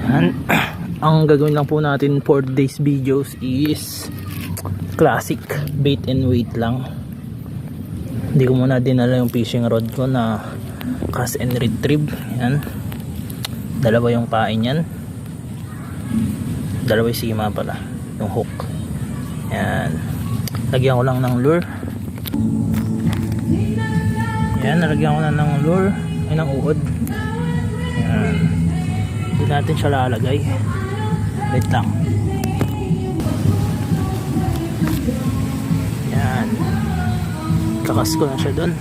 Yan. Ang gagawin lang po natin for days videos is classic bait and weight lang. Hindi ko muna dinala yung fishing rod ko na cast and retrieve. Yan, dalawa yung pain yan, dalawa yung sima pala, yung hook. Yan, lagyan ko lang ng lure. Yan, nalagyan ko na ng lure ay ng uod. Yan, hindi natin siya lalagay. Wait lang. Yan, kakas ko na siya dun.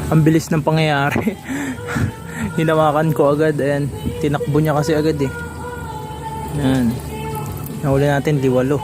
Ang bilis ng pangyayari. Hinawakan ko agad, ayan, tinakbo niya kasi agad eh. Yan, nahuli natin liwalo.